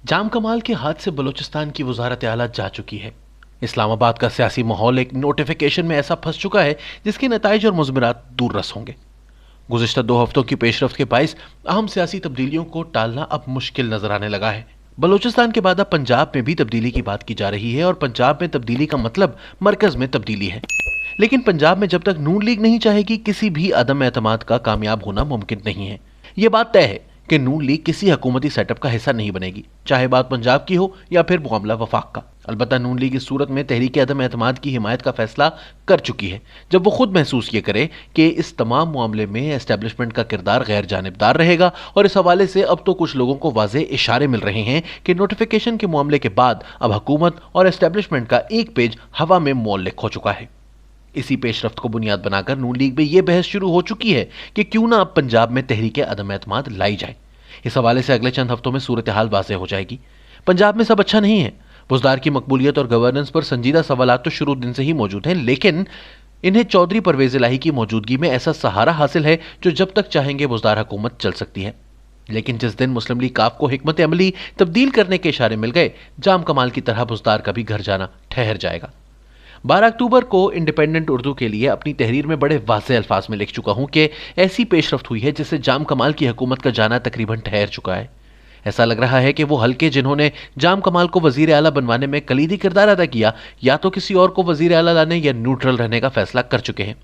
जाम कमाल के हाथ से बलूचिस्तान की वजारत आला जा चुकी है। इस्लामाबाद का सियासी माहौल एक नोटिफिकेशन में ऐसा फंस चुका है जिसके नताइज और मुज़मरात दूर रस होंगे। गुज़िश्ता 2 हफ्तों की पेशरफ्त के बाइस अहम सियासी तब्दीलियों को टालना अब मुश्किल नजर आने लगा है। बलूचिस्तान के बाद अब पंजाब में भी तब्दीली की बात की जा रही है और पंजाब में तब्दीली का मतलब मरकज में तब्दीली है। लेकिन पंजाब में जब तक नून लीग नहीं चाहेगी, किसी भी अदम एतमाद का कामयाब होना मुमकिन नहीं है। यह बात तय है कि नून लीग किसी हुकूमती सेटअप का हिस्सा नहीं बनेगी, चाहे बात पंजाब की हो या फिर मामला वफाक का। अलबत्ता नून लीग इस सूरत में तहरीक अदम एतमाद की हिमायत का फैसला कर चुकी है जब वो खुद महसूस ये करे कि इस तमाम मामले में एस्टेब्लिशमेंट का किरदार गैर जानिबदार रहेगा। और इस हवाले से अब तो कुछ लोगों को वाज़ेह इशारे मिल रहे हैं कि नोटिफिकेशन के मामले के बाद अब हुकूमत और एस्टेब्लिशमेंट का एक पेज हवा में मोल्लिक हो चुका है। इसी पेशरफ्त को बुनियाद बनाकर नून लीग में यह बहस शुरू हो चुकी है कि क्यों ना अब पंजाब में तहरीक अदम एतमाद लाई जाए। इस हवाले से अगले चंद हफ्तों में सूरत हाल वाज़ेह हो जाएगी। पंजाब में सब अच्छा नहीं है। बुज़दार की मकबूलियत और गवर्नेंस पर संजीदा सवालात तो शुरू दिन से ही मौजूद हैं, लेकिन इन्हें चौधरी परवेज़ इलाही की मौजूदगी में ऐसा सहारा हासिल है जो जब तक चाहेंगे बुज़दार हुकूमत चल सकती है। लेकिन जिस दिन मुस्लिम लीग काफ को हिकमत अमली तब्दील करने के इशारे मिल गए, जाम कमाल की तरह बुज़दार का भी घर जाना ठहर जाएगा। 12 अक्टूबर को इंडिपेंडेंट उर्दू के लिए अपनी तहरीर में बड़े वाज़ेह अल्फाज में लिख चुका हूं कि ऐसी पेशरफ्त हुई है जिससे जाम कमाल की हुकूमत का जाना तकरीबन ठहर चुका है। ऐसा लग रहा है कि वो हल्के जिन्होंने जाम कमाल को वजीर आला बनवाने में कलीदी किरदार अदा किया, या तो किसी और को वजीर आला लाने या न्यूट्रल रहने का फैसला कर चुके हैं।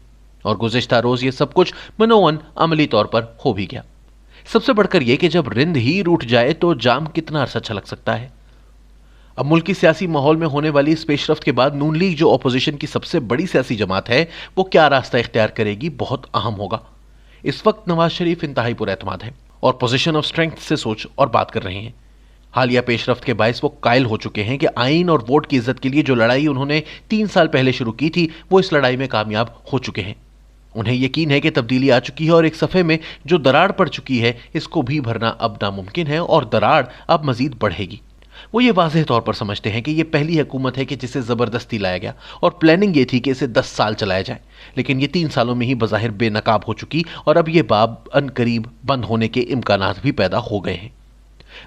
और गुज़िश्ता रोज ये सब कुछ मनोवन अमली तौर पर हो भी गया। सबसे बढ़कर यह कि जब रिंद ही रूठ जाए तो जाम कितना अरसा अच्छा लग सकता है। अब मुल्की सियासी माहौल में होने वाली इस पेशरफ्त के बाद नून लीग जो अपोजिशन की सबसे बड़ी सियासी जमात है, वो क्या रास्ता इख्तियार करेगी, बहुत अहम होगा। इस वक्त नवाज शरीफ इंतहाई पुरएतमाद है और पोजीशन ऑफ स्ट्रेंथ से सोच और बात कर रहे हैं। हालिया पेशरफ्त के बायस वो कायल हो चुके हैं कि आइन और वोट की इज्जत के लिए जो लड़ाई उन्होंने 3 साल पहले शुरू की थी, वो इस लड़ाई में कामयाब हो चुके हैं। उन्हें यकीन है कि तब्दीली आ चुकी है और एक सफ़े में जो दरार पड़ चुकी है, इसको भी भरना अब नामुमकिन है और दरार अब मजीद बढ़ेगी। वो ये वाज़ेह तौर पर समझते हैं कि ये पहली हुकूमत है कि जिसे ज़बरदस्ती लाया गया और प्लानिंग ये थी कि इसे 10 साल चलाया जाए, लेकिन ये 3 सालों में ही बज़ाहिर बेनकाब हो चुकी और अब ये बाब अनकरीब बंद होने के इम्कानात भी पैदा हो गए हैं।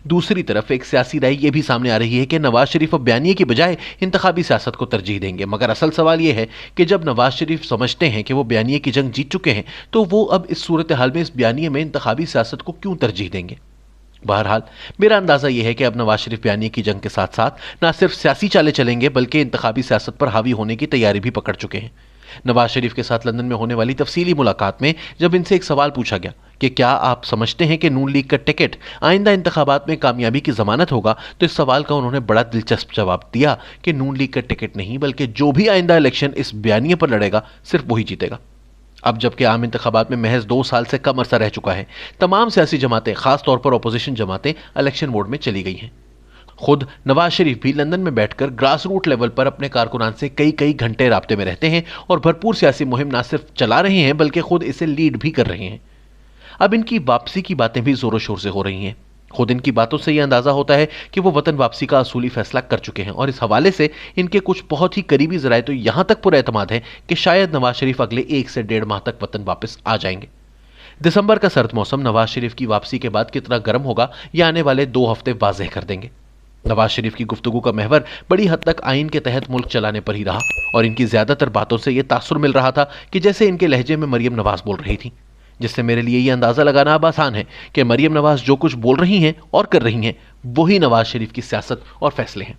दूसरी तरफ एक सियासी राय ये भी सामने आ रही है कि नवाज शरीफ अब बयानिए की बजाय इंतखाबी सियासत को तरजीह देंगे। मगर असल सवाल यह है कि जब नवाज शरीफ समझते हैं कि वो बयानिए की जंग जीत चुके हैं, तो वो अब इस सूरत हाल में इस बयानिए में इंतखाबी सियासत को क्यों तरजीह देंगे। बहरहाल मेरा अंदाजा यह है कि अब नवाज शरीफ बयानिए की जंग के साथ साथ न सिर्फ सियासी चाले चलेंगे बल्कि इंतखाबी सियासत पर हावी होने की तैयारी भी पकड़ चुके हैं। नवाज शरीफ के साथ लंदन में होने वाली तफसीली मुलाकात में जब इनसे एक सवाल पूछा गया कि क्या आप समझते हैं कि नून लीग का टिकट आइंदा इंतखाबात में कामयाबी की जमानत होगा, तो इस सवाल का उन्होंने बड़ा दिलचस्प जवाब दिया कि नून लीग का टिकट नहीं, बल्कि जो भी आइंदा इलेक्शन इस बयानिए पर लड़ेगा सिर्फ वही जीतेगा। अब जबकि आम इंतखाबात में महज 2 साल से कम अरसा रह चुका है, तमाम सियासी जमातें, खास तौर पर अपोजिशन जमातें इलेक्शन मोड में चली गई हैं। खुद नवाज शरीफ भी लंदन में बैठकर ग्रास रूट लेवल पर अपने कारकुनान से कई कई घंटे राब्ते में रहते हैं और भरपूर सियासी मुहिम न सिर्फ चला रहे हैं बल्कि खुद इसे लीड भी कर रहे हैं। अब इनकी वापसी की बातें भी जोरों शोर से हो रही हैं। खुद इनकी बातों से यह अंदाजा होता है कि वो वतन वापसी का असूली फैसला कर चुके हैं और इस हवाले से इनके कुछ बहुत ही करीबी जराए तो यहां तक पुरएतमाद है कि शायद नवाज शरीफ अगले 1 से 1.5 माह तक वतन वापस आ जाएंगे। दिसंबर का सर्द मौसम नवाज शरीफ की वापसी के बाद कितना गर्म होगा, यह आने वाले 2 हफ्ते वाज़ेह कर देंगे। नवाज शरीफ की गुफ्तगू का महवर बड़ी हद तक आइन के तहत मुल्क चलाने पर ही रहा और इनकी ज्यादातर बातों से यह तासुर मिल रहा था कि जैसे इनके लहजे में मरियम नवाज बोल रही थी, जिससे मेरे लिए यह अंदाजा लगाना अब आसान है कि मरियम नवाज जो कुछ बोल रही हैं और कर रही हैं, वही नवाज शरीफ की सियासत और फैसले हैं।